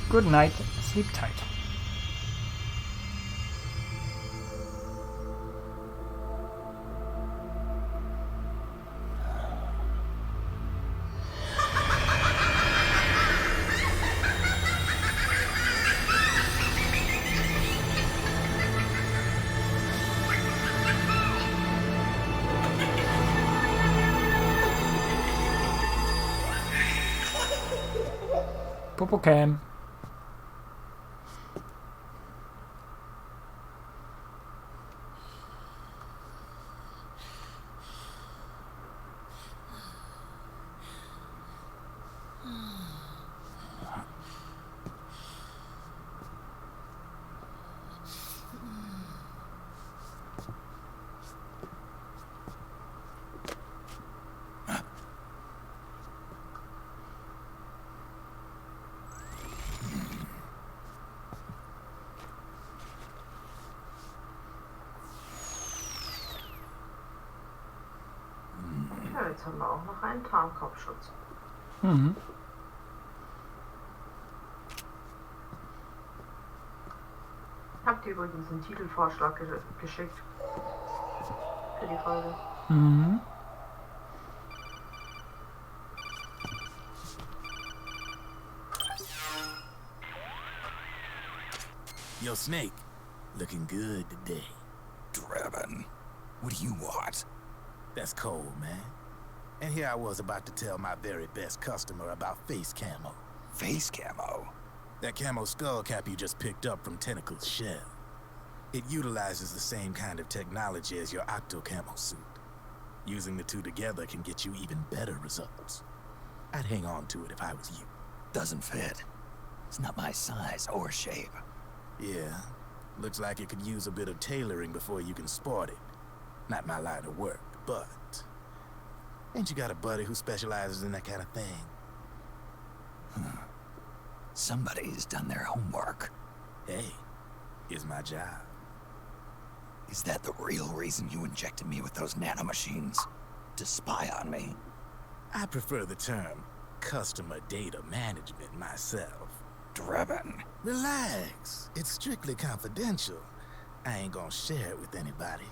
Good night, sleep tight. Popocam. Ja, jetzt haben wir auch noch einen Tarnkopfschutz. Mhm. Habt ihr übrigens einen Titelvorschlag geschickt für die Folge? Mhm. Yo, Snake, looking good today. Driven. What do you want? That's cold, man. And here I was about to tell my very best customer about face camo. Face camo? That camo skull cap you just picked up from Tentacle's shell. It utilizes the same kind of technology as your Octo camo suit. Using the two together can get you even better results. I'd hang on to it if I was you. Doesn't fit. It's not my size or shape. Yeah, looks like it could use a bit of tailoring before you can sport it. Not my line of work, but... Ain't you got a buddy who specializes in that kind of thing? Somebody's done their homework. Hey, it's my job. Is that the real reason you injected me with those nanomachines? To spy on me? I prefer the term customer data management myself. Driven. Relax. It's strictly confidential. I ain't gonna share it with anybody.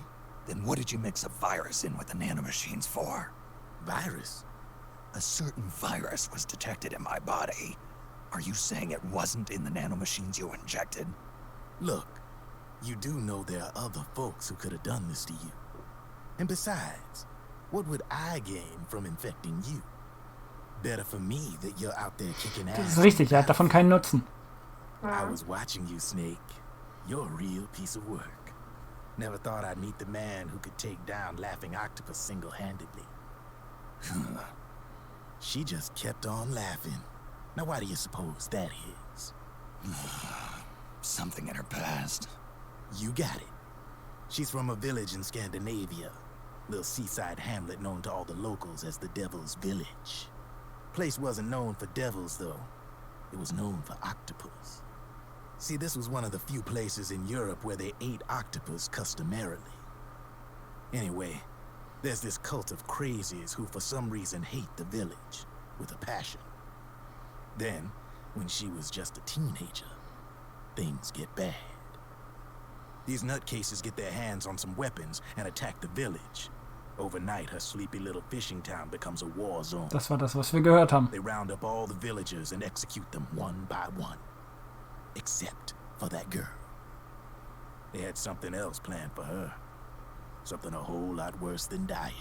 Then what did you mix a virus in with the nanomachines for? Virus? A certain virus was detected in my body. Are you saying it wasn't in the nanomachines you injected? Look, you do know there are other folks who could have done this to you. And besides, what would I gain from infecting you? Better for me that you're out there kicking ass. Das ist richtig, er hat davon keinen Nutzen. I was watching you, Snake. You're a real piece of work. Never thought I'd meet the man who could take down Laughing Octopus single-handedly. She just kept on laughing. Now why do you suppose that is? Something in her past. You got it. She's from a village in Scandinavia. Little seaside hamlet known to all the locals as the Devil's Village. Place wasn't known for devils, though. It was known for octopus. See, this was one of the few places in Europe where they ate octopus customarily. Anyway, there's this cult of crazies who for some reason hate the village with a passion. Then, when she was just a teenager, things get bad. These nutcases get their hands on some weapons and attack the village. Overnight, her sleepy little fishing town becomes a war zone. Das war das, was wir gehört haben. They round up all the villagers and execute them one by one. Except for that girl. They had something else planned for her. Something a whole lot worse than dying.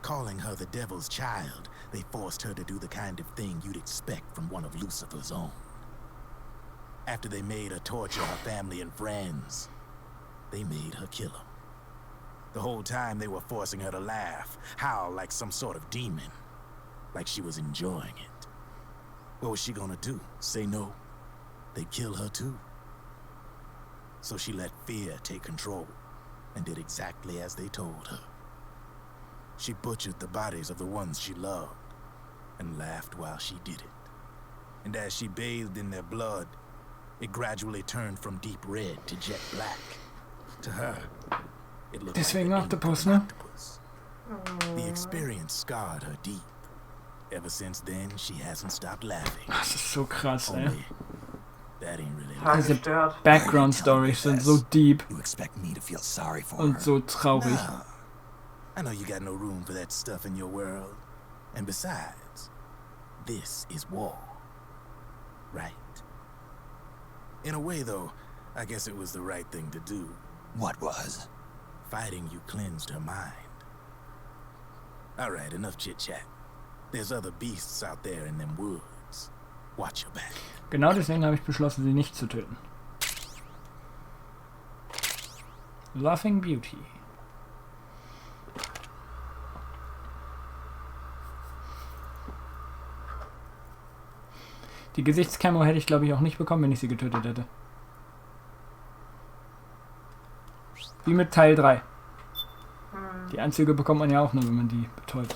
Calling her the devil's child, they forced her to do the kind of thing you'd expect from one of Lucifer's own. After they made her torture her family and friends, they made her kill them. The whole time they were forcing her to laugh, howl like some sort of demon. Like she was enjoying it. What was she gonna do? Say no? They'd kill her too. So she let fear take control and did exactly as they told her. She butchered the bodies of the ones she loved and laughed while she did it. And as she bathed in their blood, it gradually turned from deep red to jet black. To her, it looked Deswegen like Octopus, ne? Octopus. The experience scarred her deep. Ever since then, she hasn't stopped laughing. Das ist so krass, ey. Only, that ain't really Diese Background Stories sind so deep You expect me to feel sorry for und her? so traurig. No. I know you got no room for that stuff in your world. And besides, this is war. Right? In a way, though, I guess it was the right thing to do. What was? Fighting you cleansed her mind. All right, enough chit-chat. There's other beasts out there in them woods. Watch your back. Genau deswegen habe ich beschlossen, sie nicht zu töten. Laughing Beauty. Die Gesichtscamo hätte ich, glaube ich, auch nicht bekommen, wenn ich sie getötet hätte. Wie mit Teil 3. Die Anzüge bekommt man ja auch nur, wenn man die betäubt.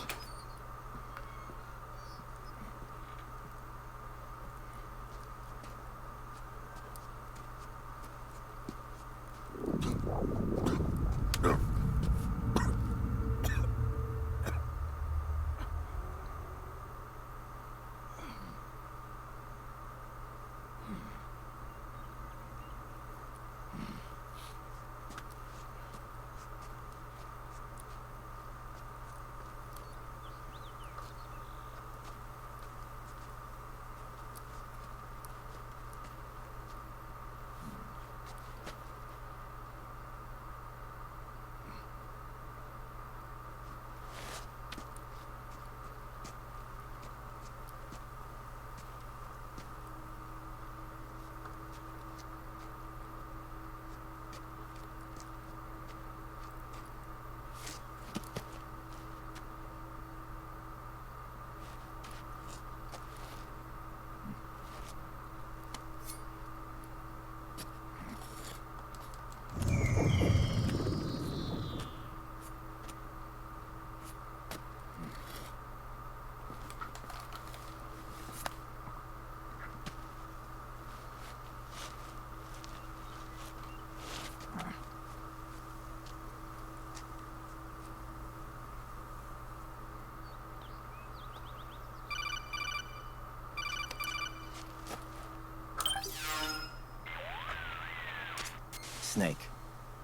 Snake,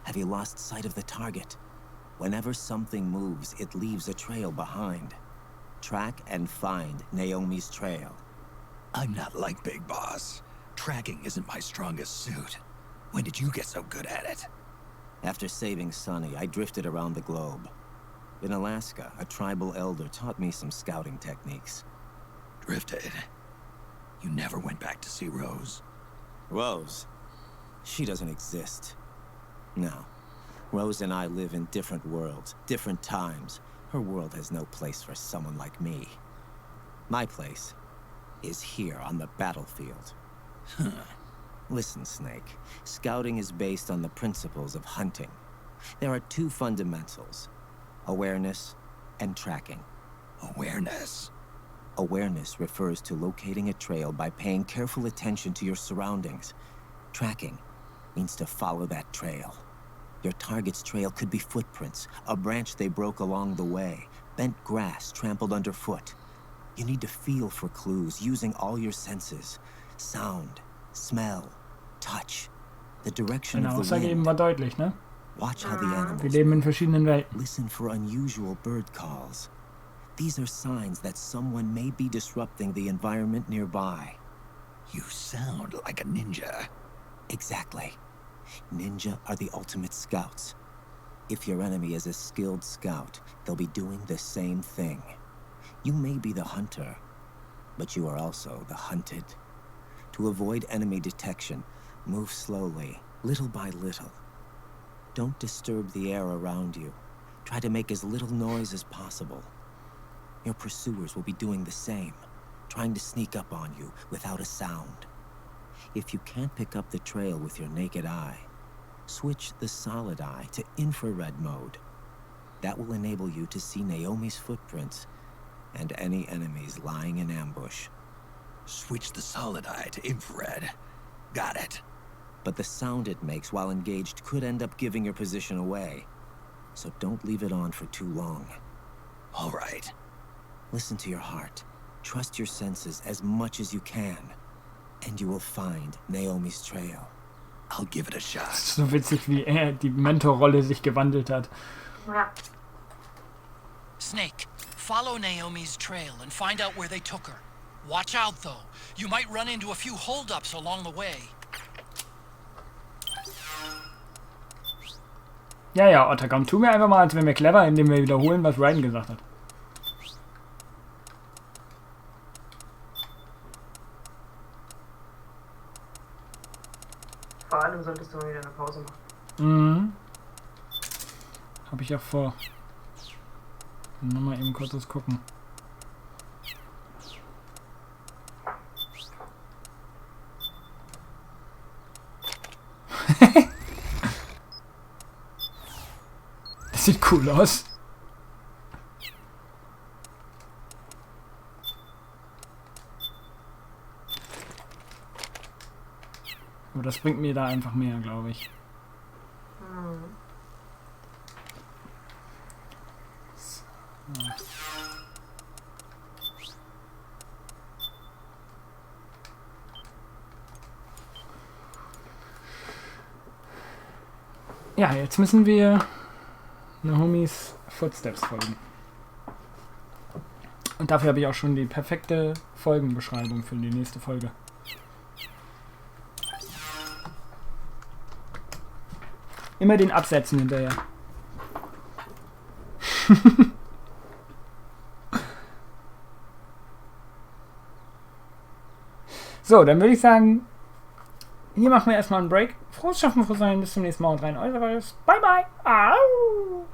have you lost sight of the target? Whenever something moves, it leaves a trail behind. Track and find Naomi's trail. I'm not like Big Boss. Tracking isn't my strongest suit. When did you get so good at it? After saving Sonny, I drifted around the globe. In Alaska, a tribal elder taught me some scouting techniques. Drifted? You never went back to see Rose? Rose? She doesn't exist. No. Rose and I live in different worlds, different times. Her world has no place for someone like me. My place is here on the battlefield. Listen, Snake. Scouting is based on the principles of hunting. There are two fundamentals: awareness and tracking. Awareness? Awareness refers to locating a trail by paying careful attention to your surroundings. Tracking means to follow that trail. Your target's trail could be footprints, a branch they broke along the way, bent grass trampled underfoot. You need to feel for clues using all your senses: sound, smell, touch. The direction Eine of the Aussage eben wind. war deutlich, ne? Watch how the animals Wir leben in verschiedenen Welten. listen for unusual bird calls. These are signs that someone may be disrupting the environment nearby. You sound like a ninja. Exactly. Ninja are the ultimate scouts. If your enemy is a skilled scout, they'll be doing the same thing. You may be the hunter, but you are also the hunted. To avoid enemy detection, move slowly, little by little. Don't disturb the air around you. Try to make as little noise as possible. Your pursuers will be doing the same, trying to sneak up on you without a sound. If you can't pick up the trail with your naked eye, switch the solid eye to infrared mode. That will enable you to see Naomi's footprints and any enemies lying in ambush. Switch the solid eye to infrared. Got it. But the sound it makes while engaged could end up giving your position away. So don't leave it on for too long. All right. Listen to your heart. Trust your senses as much as you can. And you will find Naomi's trail. I'll give it a shot. So witzig, wie er die Mentorrolle sich gewandelt hat. Ja. Snake, follow Naomi's trail and find out where they took her. Watch out, though. You might run into a few holdups along the way. Ja, ja, Otter, komm, tu mir einfach mal, als wären wir clever, indem wir wiederholen, was Ryan gesagt hat. Vor allem solltest du mal wieder eine Pause machen. Mhm. Hab ich auch vor. Nochmal eben kurz das gucken. Das sieht cool aus. Aber das bringt mir da einfach mehr, glaube ich. So. Ja, jetzt müssen wir Naomis Footsteps folgen. Und dafür habe ich auch schon die perfekte Folgenbeschreibung für die nächste Folge. Immer den Absätzen hinterher. So, dann würde ich sagen, hier machen wir erstmal einen Break. Frohes Schaffen, frohes Sein, bis zum nächsten Mal und rein. Euer Silvarius. Bye bye. Au.